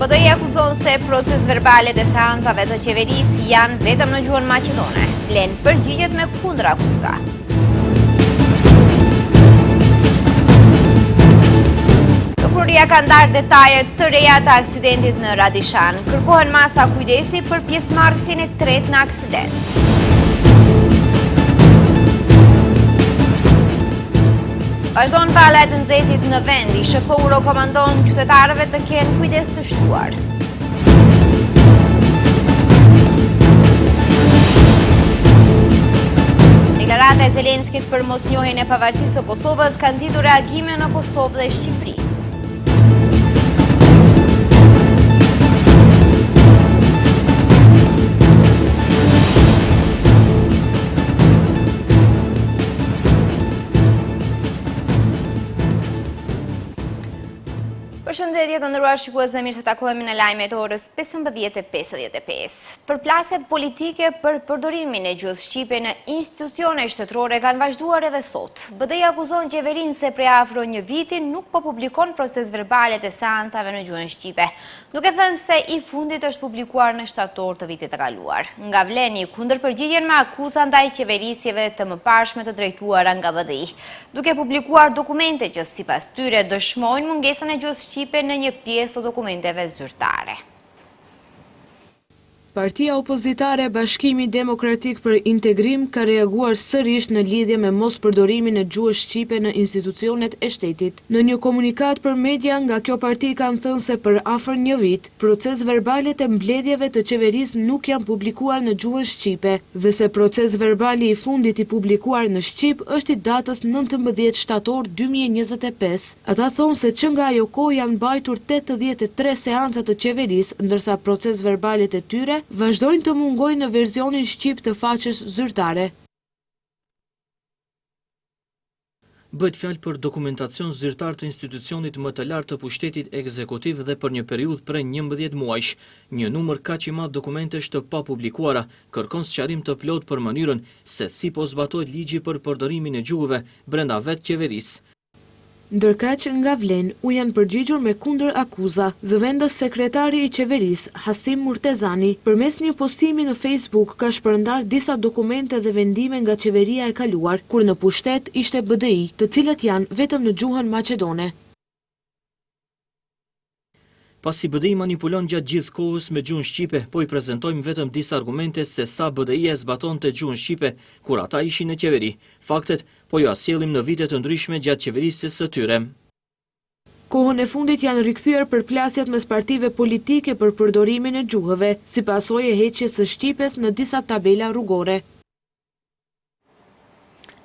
BDI akuzon se proces verbale të seancave të qeverisë janë vetëm në gjuhën maqedone. Len përgjigjet me kundër akuza. Prokuroria ka ndarë detajet të reja të aksidentit në Radishan. Kërkohen masa kujdesi për pjesëmarrësin e tretë në aksident. Vazhdon vallet e nxehtit në vend, SHP-u rekomandon qytetarëve të kenë kujdes të shtuar. Deklarata e Zelenskit për mosnjohjen e pavarësisë së Kosovës ka nxitur reagime në Kosovë dhe Shqipëri. Përshëndetje të nderuar shikues, mirë se takohemi në lajmet e orës 15:55. Përplasjet politike për përdorimin e gjuhës shqipe në institucione shtetërore kanë vazhduar edhe sot. BDI akuzon qeverinë se prej afro një viti nuk po publikon proces verbale të seancave në gjuhën shqipe, duke thënë se i fundit është publikuar në shtator të vitit të kaluar. Nga Vleni kundërpërgjigjen me akuza ndaj qeverisjeve të mëparshme të drejtuara nga BDI, duke publikuar dokumente që sipas tyre dëshmojnë mungesën e gjuhës shqipe në një pjesë të dokumenteve zyrtare. Partia opozitare Bashkimi Demokratik për Integrim ka reaguar sërish në lidhje me mos përdorimin e gjuhës shqipe në institucionet e shtetit. Në një komunikat për media nga kjo parti kanë thënë se për afër një vit, proces verbalet e mbledhjeve të qeverisë nuk janë publikuar në gjuhën shqipe dhe se proces verbali i fundit i publikuar në shqip është i datës 19 shtator 2025. Ata thonë se që nga ajo kohë janë mbajtur 83 seanca të qeverisë, ndërsa proces verbalet e tyre vazhdojnë të mungojnë në verzionin shqip të faqes zyrtare. Bëhet fjalë për dokumentacion zyrtar të institucionit më të lartë të pushtetit ekzekutiv dhe për një periudhë prej 11 muajsh. Një numër kaq i madh dokumentesh të papublikuara kërkon sqarim të plotë për mënyrën se si po zbatohet ligji për përdorimin e gjuhëve brenda vetë qeverisë. Ndërkaq nga Vlen u janë përgjigjur me kundër akuza. Zëvendës sekretari i qeverisë, Hasim Murtezani, përmes një postimi në Facebook ka shpërndar disa dokumente dhe vendime nga qeveria e kaluar, kur në pushtet ishte BDI, të cilët janë vetëm në gjuhën maqedone. Pasi BDI manipulon gjatë gjithë kohës me gjuhën shqipe, po i prezantojmë vetëm disa argumente se sa BDI e zbatonte gjuhën shqipe kur ata ishin në qeveri. Faktet po ju asjellim në vite të ndryshme gjatë qeverisjes së tyre. Kohën e fundit janë rikthyer përplasjet mes partive politike për përdorimin e gjuhëve, si pasojë e heqjes së shqipes në disa tabela rrugore.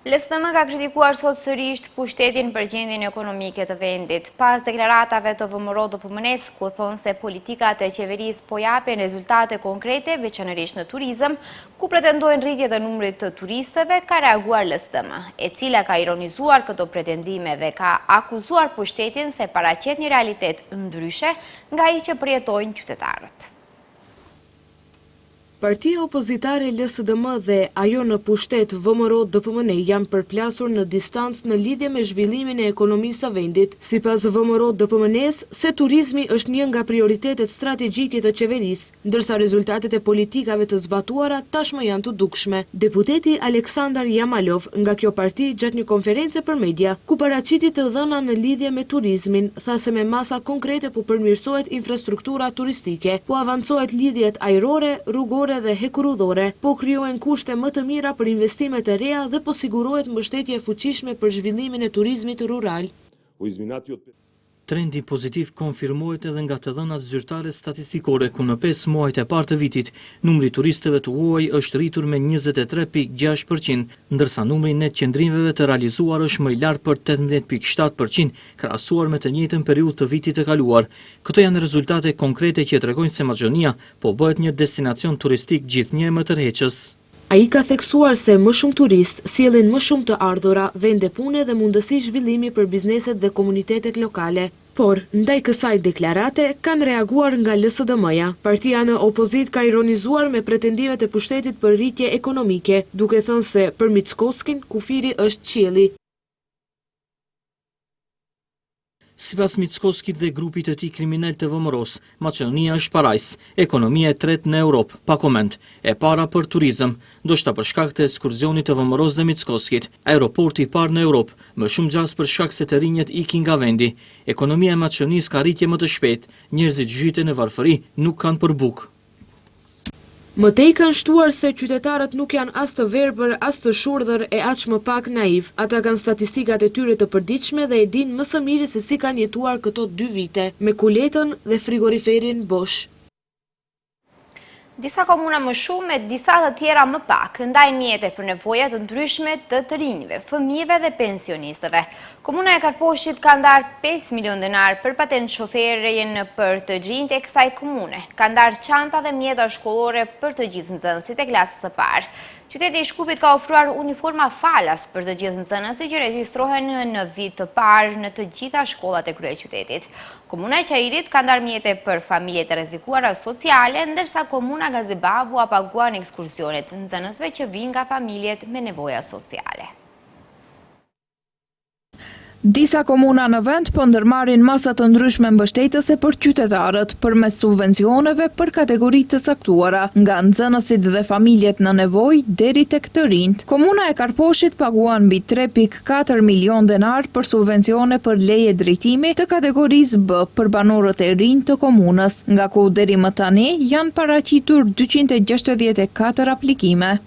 LSDM ka kritikuar sot sërish pushtetin për gjendjen ekonomike të vendit, pas deklaratave të VMRO-DPMN-s, ku thonë se politikat e qeverisë po japin rezultate konkrete, veçanërisht në turizëm, ku pretendojnë rritje të numrit të turistëve, ka reaguar LSDM, e cila ka ironizuar këto pretendime dhe ka akuzuar pushtetin se paraqet një realitet ndryshe nga ai që përjetojnë qytetarët. Partia opozitare LSDM dhe ajo në pushtet VMRO-DPMN janë përplasur në distancë në lidhje me zhvillimin e ekonomisë së vendit. Sipas VMRO-DPMN-s, se turizmi është një nga prioritetet strategjike të qeverisë, ndërsa rezultatet e politikave të zbatuara tashmë janë të dukshme. Deputeti Aleksandar Jamalov nga kjo parti gjatë një konference për media, ku paraqiti të dhëna në lidhje me turizmin, tha se me masa konkrete po përmirësohet infrastruktura turistike, po avancohet lidhjet ajrore, rrugore dhe hekurudhore, po krijohen kushte më të mira për investimet e reja dhe po sigurohet mbështetje e fuqishme për zhvillimin e turizmit rural. Trendi pozitiv konfirmohet edhe nga të dhënat zyrtare statistikore, ku në 5 muajt e parë të vitit, numri turistëve të huaj është rritur me 23.6%, ndërsa numri net qëndrimeve të realizuar është më i lartë për 18.7%, krahasuar me të njëjtën periudhë të vitit të kaluar. Këto janë rezultate konkrete që tregojnë se Maqedonia po bëhet një destinacion turistik gjithnjë më tërheqës. Ai ka theksuar se më shumë turist sjellin më shumë të ardhura, vende pune dhe mundësi zhvillimi për bizneset dhe komunitetet lokale. Por, ndaj kësaj deklarate, kanë reaguar nga LSDM-ja. Partia në opozit ka ironizuar me pretendimet e pushtetit për rritje ekonomike, duke thënë se për Mickoskin, kufiri është qielli. Sipas Mickoskit dhe grupit të tij kriminal të Vëmëros, Maqedonia është parajs, ekonomia e tretë në Europë, pa koment, e para për turizëm, ndoshta për shkak të ekskurzionit të Vëmëros dhe Mickoskit, aeroporti i parë në Europë, më shumë gjas për shkak se të rinjët ikin nga vendi. Ekonomia e Maqedonisë ka rritje më të shpejtë, njerëzit zhyten në varfëri nuk kanë për bukë. Mëtej kanë shtuar se qytetarët nuk janë as të verbër, as të shurdhër e aq më pak naiv. Ata kanë statistikat e tyre të përditshme dhe e dinë më së miri se si kanë jetuar këto 2 vite, me kuletën dhe frigoriferin bosh. Disa komuna më shumë e disa të tjera më pak ndajnë mjete për nevojat të ndryshme të rinjve, fëmijëve dhe pensionistëve. Komuna e Karposhit ka ndarë 5 milion denar për patent shoferin për të rinjt e kësaj komune. Ka ndarë çanta dhe mjeta shkollore për të gjithë nxënësit e klasës së parë. Qyteti i Shkupit ka ofruar uniforma falas për të gjithë nxënësit që regjistrohen në vit të parë në të gjitha shkollat e kryeqytetit. Komuna e Qajirit ka ndarë mjete për familjet e rrezikuara sociale, ndërsa komuna Gazibabu paguan ekskursionet nxënësve që vijnë nga familjet me nevoja sociale. Disa komuna në vend po ndërmarrin masa të ndryshme mbështetëse për qytetarët përmes subvencioneve për kategoritë të caktuara, nga nxënësit dhe familjet në nevojë deri tek të rinjt. Komuna e Karposhit paguan mbi 3.4 milion denar për subvencione për leje drejtimi të kategorisë B për banorët e rinj të komunës, nga ku deri më tani janë paraqitur 264 aplikime.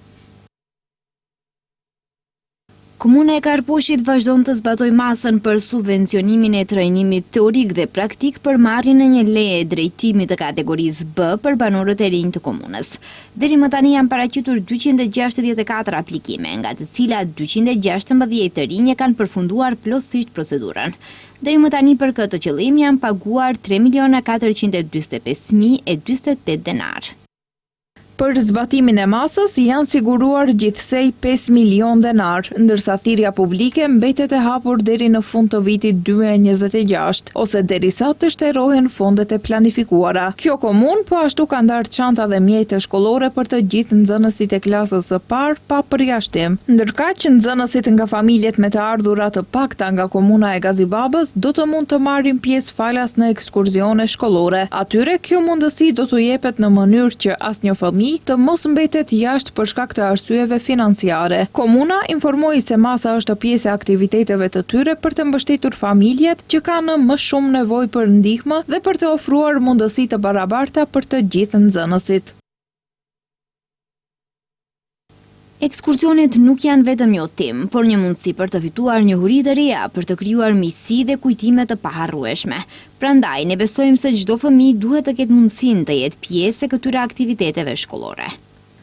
Komuna e Karposhit vazhdon të zbatoj masën për subvencionimin e trajnimit teorik dhe praktik për marrjen e një leje drejtimi të kategorisë B për banorët e rinj të komunës. Deri më tani janë paraqitur 264 aplikime, nga të cilat 216 të rinj kanë përfunduar plotësisht procedurën. Deri më tani për këtë qëllim janë paguar 3.425.028 denar. Për zbatimin e masës janë siguruar gjithsej 5 milion denar, ndërsa thirrja publike mbetet e hapur deri në fund të vitit 2026, ose derisa të shterohen fondet e planifikuara. Kjo komunë po ashtu ka ndarë çanta dhe mjete shkollore për të gjithë nxënësit e klasës së parë pa përjashtim. Ndërkaq që nxënësit nga familjet me të ardhura të pakta nga komuna e Gazibabës do të mund të marrin pjesë falas në ekskursione shkollore. Atyre kjo mundësi do t'u jepet në mënyrë që asnjë fëmijë të mos mbetet jashtë për shkak të arsyeve financiare. Komuna informoi se masa është pjesë e aktiviteteve të tyre për të mbështetur familjet që kanë më shumë nevojë për ndihmë dhe për të ofruar mundësi të barabarta për të gjithë nxënësit. Ekskursionet nuk janë vetëm njohtim, por një mundësi për të fituar njohuri të reja, për të krijuar miqësi dhe kujtime të paharrueshme. Prandaj, ne besojmë se çdo fëmijë duhet të ketë mundësinë të jetë pjesë e këtyre aktiviteteve shkollore.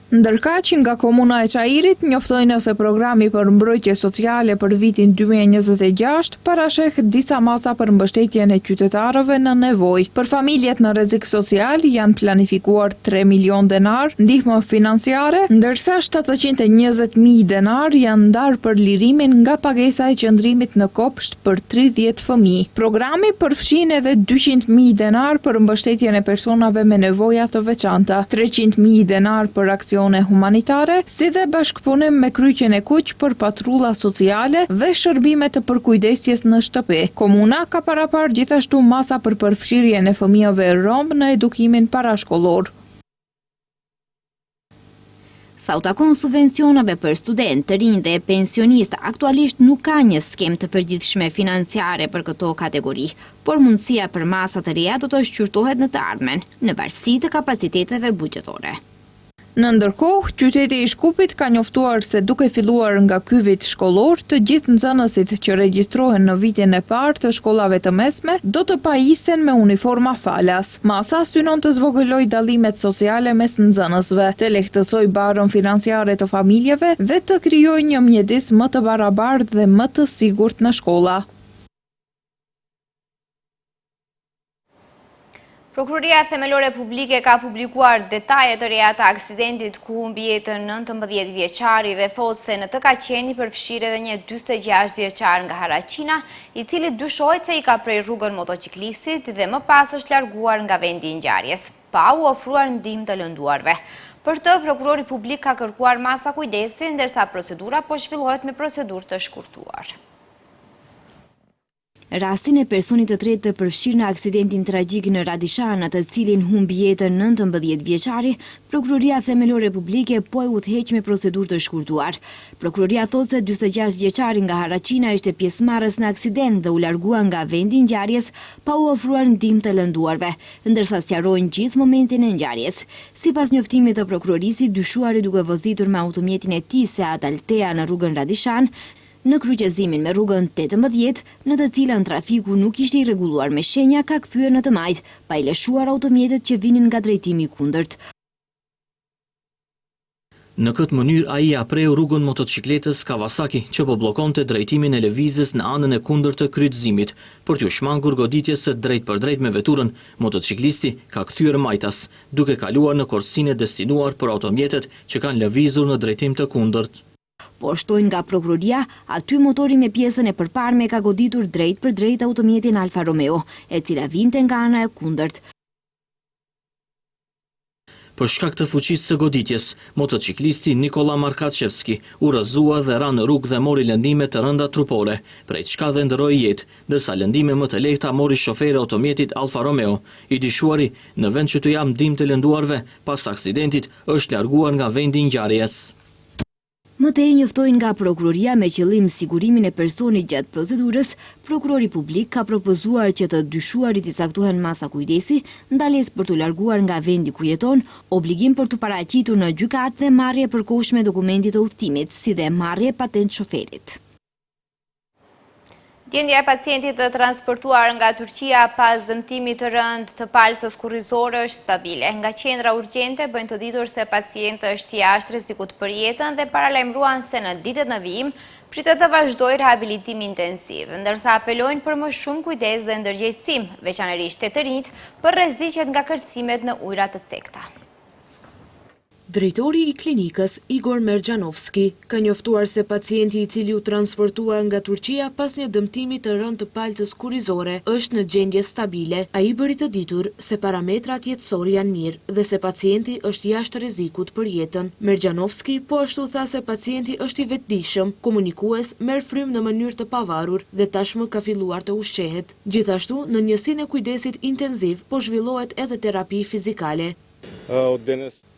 Ndërkaq nga komuna e Qajirit njoftojnë se programi për mbrojtje sociale për vitin 2026 parasheh disa masa për mbështetjen e qytetarëve në nevojë. Për familjet në rrezik social janë planifikuar 3 milion denar ndihmë financiare, ndërsa 720.000 denar janë ndarë për lirimin nga pagesa e qëndrimit në kopsht për 30 fëmijë. Programi përfshin edhe 200.000 denar për mbështetjen e personave me nevoja të veçanta, 300.000 denar për aksion humanitare, si dhe bashkëpunim me kryqjen e kuq për patrulla sociale dhe shërbime të përkujdesjes në shtëpi. Komuna ka parapar gjithashtu masa për përfshirjen e fëmijëve rom në edukimin parashkollor. Sa u takon subvencionave për student, të rinj dhe pensionistë, aktualisht nuk ka një skem të përgjithshme financiare për këto kategori, por mundësia për masa të reja do të shqyrtohet në të ardhmen, në varësi të kapaciteteve buxhetore. Në ndërkohë, qyteti i Shkupit ka njoftuar se duke filluar nga ky vit shkollor, të gjithë nxënësit që regjistrohen në vitin e parë të shkollave të mesme do të pajisen me uniforma falas. Masa synon të zvogëlojë dallimet sociale mes nxënësve, të lehtësojë barën financiare të familjeve dhe të krijojë një mjedis më të barabartë dhe më të sigurt në shkolla. Prokuroria Themelore Publike ka publikuar detajet të reja të aksidentit ku humbi jetën 19 vjeçari dhe thotë se në të ka qeni përfshirë edhe një 46 vjeçar nga Haraqina, i cili dyshohet se i ka prej rrugën motociklistit dhe më pas është larguar nga vendi i ngjarjes, pa u ofruar ndihmë të lënduarve. Për të, prokurori publik ka kërkuar masa kujdesi, ndërsa procedura po zhvillohet me procedurë të shkurtuar. Rastin e personit të tretë të përfshirë në aksidentin tragjik në Radishan, në të cilin humbi jetën 19 vjeçari, Prokuroria Themelore Publike po e udhëheq me procedurë të shkurtuar. Prokuroria thotë se 46 vjeçari nga Haraqina ishte pjesëmarrës në aksident dhe u largua nga vendi i ngjarjes pa u ofruar ndihmë të lënduarve, ndërsa sqarojnë gjithë momentin e ngjarjes. Sipas njoftimit të prokurorisë, dyshuari duke vozitur me automjetin e tij Seat Altea në rrugën Radishan, në kryqëzimin me rrugën 18, në të cilën trafiku nuk ishte i rregulluar me shenja, ka kthyer në të majt, pa i lëshuar automjetet që vinin nga drejtimi i kundërt. Në këtë mënyrë ai apreu rrugën motocikletës Kawasaki që po bllokonte drejtimin e lëvizjes në anën e kundërt të kryqëzimit. Për t'u shmangur goditjes së drejt për drejt me veturën, motociklisti ka kthyer majtas, duke kaluar në korsinë e destinuar për automjetet që kanë lëvizur në drejtim të kundërt. Po shtojnë nga prokuroria, aty motori me pjesën e përparme ka goditur drejt për drejt automjetin Alfa Romeo, e cila vinte nga ana e kundërt. Për shkak të fuqisë së goditjes, motociklisti Nikola Markachevski u rrëzua dhe ra në rrugë dhe mori lëndime të rënda trupore, prej çka dhe ndroi jetë, ndërsa lëndime më të lehta mori shoferi automjetit Alfa Romeo. I dyshuari, në vend që të jap ndihmë të lënduarve, pas aksidentit është larguar nga vendi i ngjarjes. Mëtej njoftojnë nga prokuroria me qëllim sigurimin e personit gjatë procedurës, prokurori publik ka propozuar që të dyshuarit i caktohen masa kujdesi, ndalesë për t'u larguar nga vendi ku jeton, obligim për t'u paraqitur në gjykatë dhe marrje përkohshme dokumentit të udhëtimit, si dhe marrje patent shoferit. Gjendja e pacientit të transportuar nga Turqia pas dëmtimit të rënd të palcës kurrizore është stabile. Nga qendra urgjente bëjnë të ditur se pacienti është jashtë rrezikut për jetën dhe paralajmëruan se në ditët në vijim pritet të vazhdojë rehabilitimi intensiv, ndërsa apelojnë për më shumë kujdes dhe ndërgjegjësim, veçanërisht të rinjt, për rreziqet nga kërcimet në ujëra të sekta. Drejtori i klinikës, Igor Mergjanovski, ka njoftuar se pacienti i cili u transportua nga Turqia pas një dëmtimi të rënd të palcës kurrizore është në gjendje stabile. Ai bëri të ditur se parametrat jetësor janë mirë dhe se pacienti është jashtë rrezikut për jetën. Mergjanovski po ashtu tha se pacienti është i vetëdijshëm, komunikues, merr frymë në mënyrë të pavarur dhe tashmë ka filluar të ushqehet. Gjithashtu, në njësinë e kujdesit intensiv po zhvillohet edhe terapi fizikale.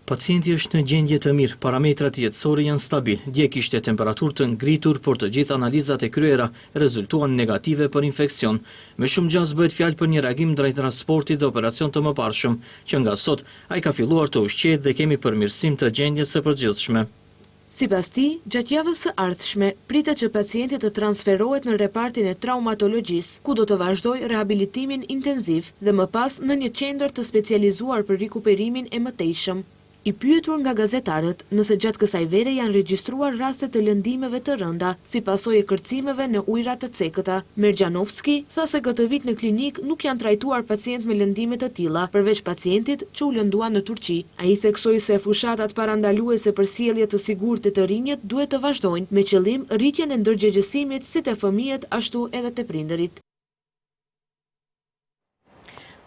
Pacienti është në gjendje të mirë, parametrat jetësore janë stabil, dje kishte temperaturë të ngritur, por të gjitha analizat e kryera rezultuan negative për infekcion. Me shumë gjas bëhet fjalë për një reagim drejt transportit dhe operacion të mëparshëm, që nga sot ai ka filluar të ushqehet dhe kemi përmirësim të gjendjes së përgjithshme. Sipas tij, gjatë javës së ardhshme, pritet që pacienti të transferohet në repartin e traumatologjisë, ku do të vazhdojë rehabilitimin intensiv dhe më pas në një qendër të specializuar për rikuperimin e mëtejshëm. I pyetur nga gazetarët nëse gjatë kësaj vere janë regjistruar raste të lëndimeve të rënda si pasojë e kërcimeve në ujëra të cekëta, Mergjanovski tha se këtë vit në klinik nuk janë trajtuar pacient me lëndime të tilla, përveç pacientit që u lëndua në Turqi. Ai theksoi se fushatat parandaluese për sjellje të sigurtë të rinjët duhet të vazhdojnë me qëllim rritjen e ndërgjegjësimit si te fëmijët ashtu edhe te prindërit.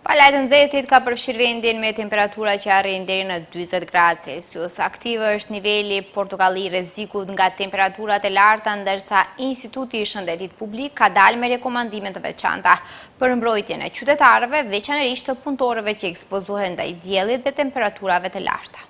Palajt nxehtit ka përfshirë vendin me temperatura që arrin deri në 40 gradë Celsius. Aktiv është niveli Portokalli i rrezikut nga temperaturat e larta, ndërsa Instituti i Shëndetit Publik ka dalë me rekomandime të veçanta për mbrojtjen e qytetarëve, veçanërisht të punëtorëve që ekspozohen ndaj diellit dhe temperaturave të larta.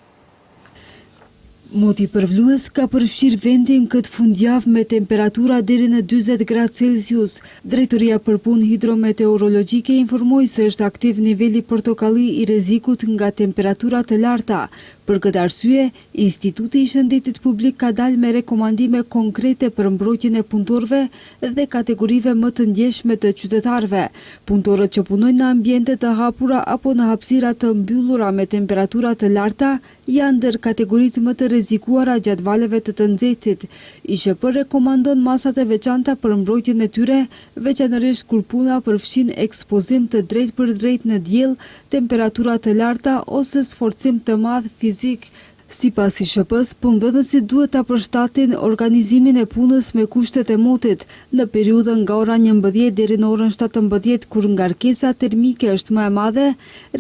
Moti përvlues ka përfshirë vendin këtë fundjavë me temperatura deri në 40 gradë Celsius. Drejtoria për punë hidrometeorologjike informoi se është aktiv niveli portokalli i rrezikut nga temperaturat të larta. Për këtë arsye, Instituti i Shëndetit Publik ka dalë me rekomandime konkrete për mbrojtjen e punëtorëve dhe kategorive më të ndjeshme të qytetarëve. Punëtorët që punojnë në ambiente të hapura apo në hapësira të mbyllura me temperatura të larta janë ndër kategoritë më të rrezikuara gjatë valeve të nxehtit. ISHP rekomandon masat e veçanta për mbrojtjen e tyre, veçanërisht kur puna përfshin ekspozim të drejtë për drejtë në diell, temperatura të larta ose sforcim të madh fizik. Sipas ISHP-s, punëdhënësit duhet ta përshtatin organizimin e punës me kushtet e motit në periudhën nga ora 11 deri në orën 17, kur ngarkesa termike është më e madhe,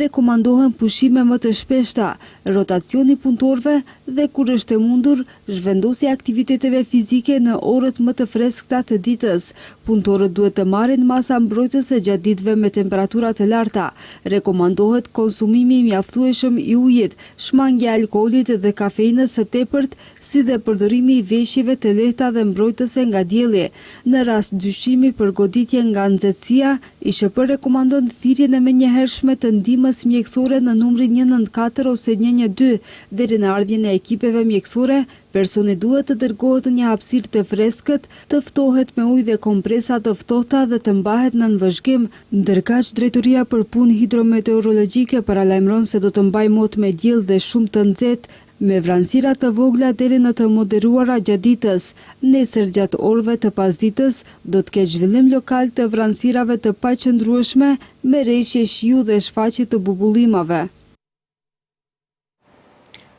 rekomandohen pushime më të shpeshta, rotacioni punëtorëve dhe kur është e mundur, zhvendosja e aktiviteteve fizike në orët më të freskëta të ditës. Punëtorët duhet të marrin masa mbrojtëse gjatë ditëve me temperatura të larta. Rekomandohet konsumimi i mjaftueshëm i ujit, shmangja e alkoolit dhe kafeinës së tepërt, si dhe përdorimi i veshjeve të lehta dhe mbrojtëse nga dielli. Në rast dyshimi për goditje nga nxehtësia, ISHP rekomandon thirrjen e menjëhershme të ndihmës mjekësore në numrin 194 ose 112. Deri në ardhjen e ekipeve mjekësore, personi duhet të dërgohet në një hapësirë të freskët, të ftohet me ujë dhe kompresa të ftohta dhe të mbahet në nënvëzhgim. Ndërkaq, Drejtoria për Punë Hidrometeorologjike paralajmëron se do të mbajë mot me diell dhe shumë të nxehtë, me vranësira të vogla deri në të moderuara gjatë ditës. Nesër gjatë orëve të pasdites do të ketë zhvillim lokal të vranësirave të paqëndrueshme me rreshje shiu dhe shfaqje të bubullimave.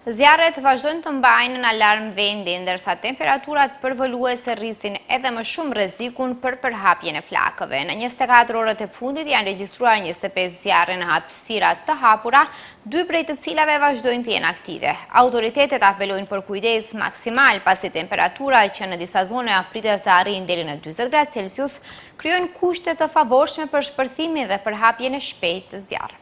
Zjarret vazhdojnë të mbajnë në alarm vendi, ndërsa temperaturat përvoluese rrisin edhe më shumë rrezikun për përhapjen e flakëve. Në 24 orët e fundit janë regjistruar 25 zjarre në hapësira të hapura, 2 prej të cilave vazhdojnë të jenë aktive. Autoritetet apelojnë për kujdes maksimal pasi temperatura që në disa zone pritet të arrijnë deri në 40 gradë Celsius, krijojnë kushte të favorshme për shpërthimin dhe përhapjen e shpejtë të zjarreve.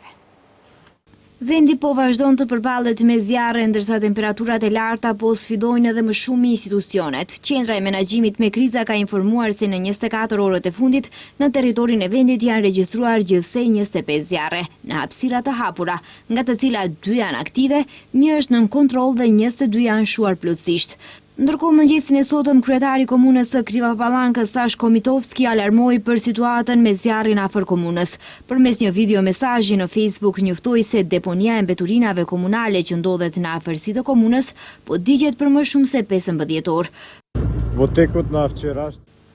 Vendi po vazhdon të përballet me zjarre, ndërsa temperaturat e larta po sfidojnë edhe më shumë institucionet. Qendra e menaxhimit me kriza ka informuar se në 24 orët e fundit në territorin e vendit janë regjistruar gjithsej 25 zjarre në hapësira të hapura, nga të cilat 2 janë aktive, 1 është nën kontroll dhe 22 janë shuar plotësisht. Ndërkohë, mëngjesin e sotëm, kryetari i komunës së Krivapallanckës Sash Komitovski alarmoi për situatën me zjarrin afër komunës. Përmes një video mesazhi në Facebook njoftoi se deponia e mbeturinave komunale që ndodhet në afërsi të komunës po digjet për më shumë se 15 orë.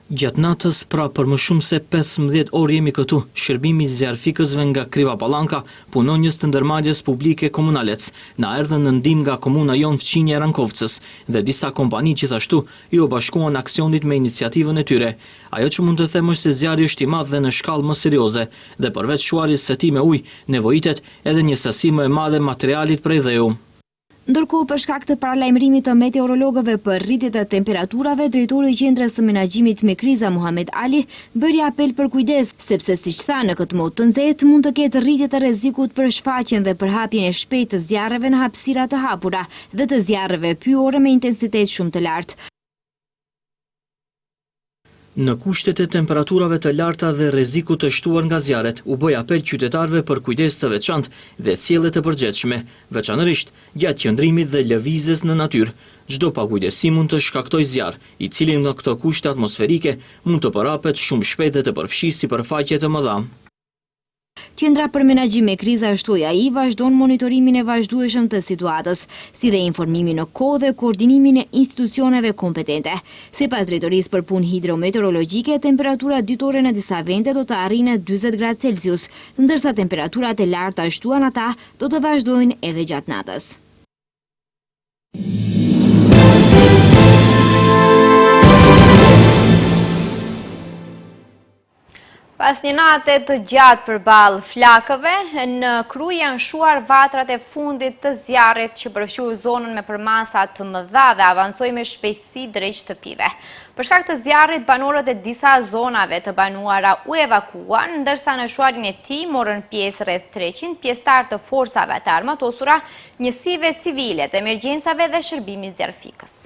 Gjatë natës, pra për më shumë se 15 orë jemi këtu, shërbimi i zjarfikësve nga Krivapallanka, punonjës të ndërmarrjes publike komunalec, na erdhën në ndihmë nga komuna jon Fqinje Rankovcës dhe disa kompani gjithashtu ju bashkuan aksionit me iniciativën e tyre. Ajo që mund të them është se zjarri është i madh dhe në shkallë më serioze, dhe përveç shuarjes së tij me ujë, nevojitet edhe një sasi më e madhe materialit prej dheu. Ndërkohë, për shkak të paralajmërimit të meteorologëve për rritje të temperaturave, drejtori i Qendrës së Menaxhimit me Kriza Muhamet Ali bëri apel për kujdes, sepse siç tha, në këtë mod të nxehtë mund të ketë rritje të rrezikut për shfaqjen dhe përhapjen e shpejtë të zjarreve në hapësira të hapura dhe të zjarreve pyjore me intensitet shumë të lartë. Në kushtet e temperaturave të larta dhe rrezikut të shtuar nga zjarret, u bë apel qytetarëve për kujdes të veçantë dhe sjellje të përgjithshme, veçanërisht gjatë qëndrimit dhe lëvizjes në natyrë. Çdo pakujdesi mund të shkaktojë zjarr, i cili në këto kushte atmosferike mund të përhapet shumë shpejt dhe të përfshisë sipërfaqe të mëdha. Qendra për menaxhim me kriza, ashtu ai, vazhdon monitorimin e vazhdueshëm të situatës, si dhe informimin në kohë dhe koordinimin e institucioneve kompetente. Sipas Drejtorisë për Punë Hidrometeorologjike, temperaturat ditore në disa vende do të arrijnë 40 gradë Celsius, ndërsa temperaturat e larta shtuan ata do të vazhdojnë edhe gjatë natës. Pas një nate të gjatë përballë flakëve, në Kruj janë shuar vatrat e fundit të zjarrit që përfshiju zonën me përmasa të mëdha dhe avancoi me shpejtësi drejt shtëpive. Për shkak të zjarrit, banorët e disa zonave të banuara u evakuan, ndërsa në shuarin e tij morën pjesë rreth 300 pjesëtar të forcave të armatosura, njësive civile të emergjencave dhe shërbimit zjarfikës.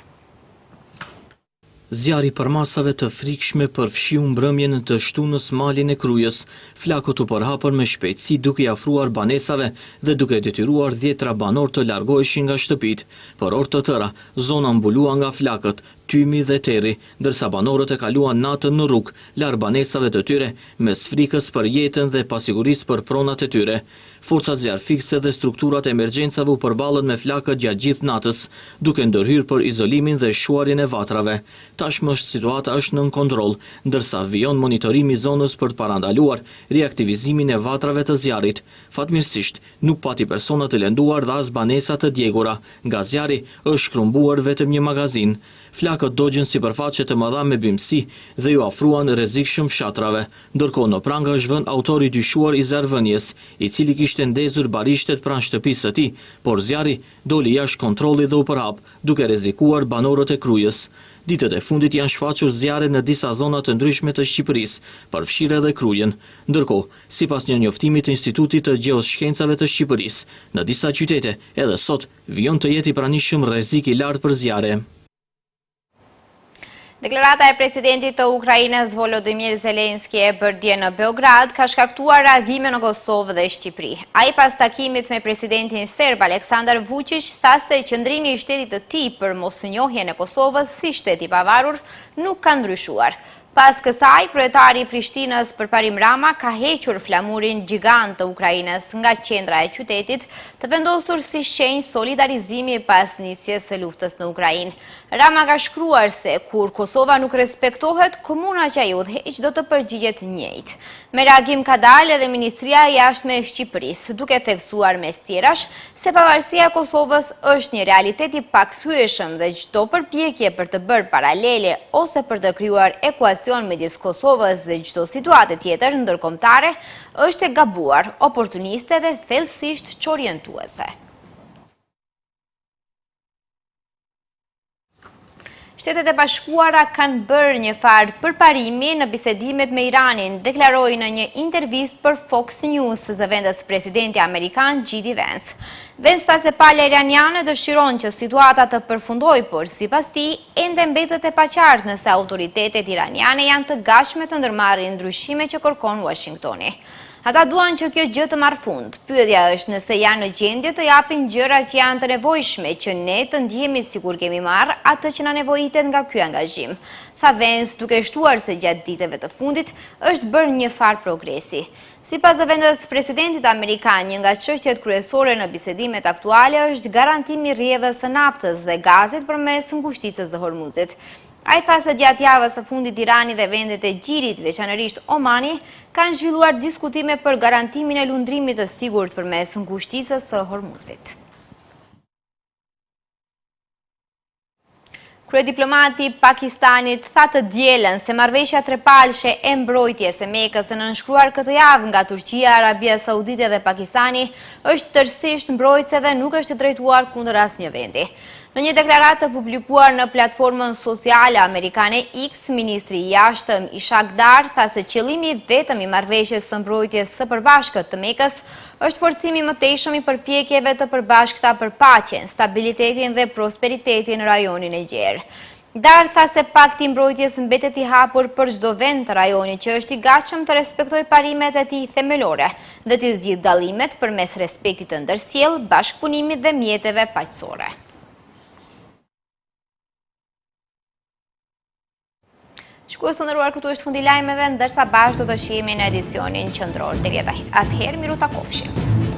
Zjarri përmasave të frikshme përfshiu mbrëmjen të shtunës malin e Krujës. Flakët u përhapën me shpejtësi duke i afruar banesave dhe duke detyruar 10 banor të largoheshin nga shtëpitë. Për orë të tëra, zona mbulua nga flakët, Tymi dhe Teri, ndërsa banorët e kaluan natën në rrugë, larg banesave të tyre, mes frikës për jetën dhe pasigurisë për pronat e tyre. Forcat zjarfikse dhe strukturat e emergjencave u përballen me flakët gjatë gjithë natës, duke ndërhyrë për izolimin dhe shuarjen e vatrave. Tashmë situata është nën kontroll, ndërsa vijon monitorimi i zonës për të parandaluar riaktivizimin e vatrave të zjarrit. Fatmirësisht, nuk pati persona të lënduar dhe as banesa të djegura. Nga zjarri është shkrumbuar vetëm një magazin. Flakët dogjën sipërfaqe të mëdha me bimësi dhe ju afruan rrezikshëm fshatrave, ndërkohë në prangë është vënë autori dyshuar i zjarrvënies, i cili kishte ndezur barishtet pranë shtëpisë së tij, por zjarri doli jashtë kontrollit dhe u përhap, duke rrezikuar banorët e Krujës. Ditët e fundit janë shfaqur zjarre në disa zona të ndryshme të Shqipërisë, përfshirë edhe Krujën. Ndërkohë, sipas një njoftimit të Institutit të Gjeoshkencave të Shqipërisë, në disa qytete edhe sot vijon të jetë i pranishëm rrezik i lartë për zjarre. Deklarata e presidentit të Ukrainës Volodymyr Zelenski e bërë në Beograd ka shkaktuar reagime në Kosovë dhe Shqipëri. Ai pas takimit me presidentin serb Aleksandar Vučić tha se qëndrimi i shtetit të tij për mosnjohjen e Kosovës si shtet i pavarur nuk ka ndryshuar. Pas kësaj, kryetari i Prishtinës Përparim Rama ka hequr flamurin gjigant të Ukrainës nga qendra e qytetit, të vendosur si shenjë solidarizimi pas nisjes së luftës në Ukrainë. Rama ka shkruar se kur Kosova nuk respektohet, komuna që ai udhëheq do të përgjigjet njëjtë. Me reagim ka dalë edhe Ministria e Jashtme e Shqipërisë, duke theksuar mes tjerash se pavarësia e Kosovës është një realitet i pakthyeshëm dhe çdo përpjekje për të bërë paralele ose për të krijuar ekuacion midis Kosovës dhe çdo situate tjetër ndërkombëtare është e gabuar, oportuniste dhe thellësisht çorientuese. Shtetet e Bashkuara kanë bërë një farë përparimi në bisedimet me Iranin, deklaroi në një intervistë për Fox News zëvendës presidenti amerikan J.D. Vance. Vance tha se palja iraniane dëshiron që situata të përfundojë, por sipas tij ende mbetet e paqartë nëse autoritetet iraniane janë të gatshme të ndërmarrin ndryshime që kërkon Washingtoni. Ata duan që kjo gjë të marrë fund. Pyetja është nëse janë në gjendje të japin gjëra që janë të nevojshme, që ne të ndihemi sikur kemi marrë atë që na nevojitet nga ky angazhim. Tha Vance, duke shtuar se gjatë ditëve të fundit është bërë një farë progresi. Sipas zëvendës presidentit amerikan, një nga çështjet kryesore në bisedimet aktuale është garantimi i rrjedhës së naftës dhe gazit përmes ngushticës së Hormuzit. Ai tha se gjatë javës së fundit Irani dhe vendet e Gjirit, veçanërisht Omani, kanë zhvilluar diskutime për garantimin e lundrimit të sigurt përmes ngushticës së Hormuzit. Kryediplomati Pakistanit tha të dielën se marrëveshja trepalshe e mbrojtjes e Mekës e nënshkruar këtë javë nga Turqia, Arabia Saudite dhe Pakistani është tërësisht mbrojtëse dhe nuk është drejtuar kundër asnjë vendi. Në një deklaratë publikuar në platformën sociale amerikane X, ministri i jashtëm Ishaq Dar tha se qëllimi vetëm i marrëveshjes së mbrojtjes së përbashkët të Mekës është forcimi i mëtejshëm i përpjekjeve të përbashkëta për paqen, stabilitetin dhe prosperitetin në rajonin e gjerë. Dar tha se pakti i mbrojtjes mbetet i hapur për çdo vend të rajonit që është i gatshëm të respektojë parimet e tij themelore dhe të zgjidhë dallimet përmes respektit të ndërsjellë, bashkëpunimit dhe mjeteve paqësore. Shikues të nderuar, këtu është fundi lajmeve, ndërsa bashkë do të shihemi në edicionin qendror. Deri atëherë, miru takofshim.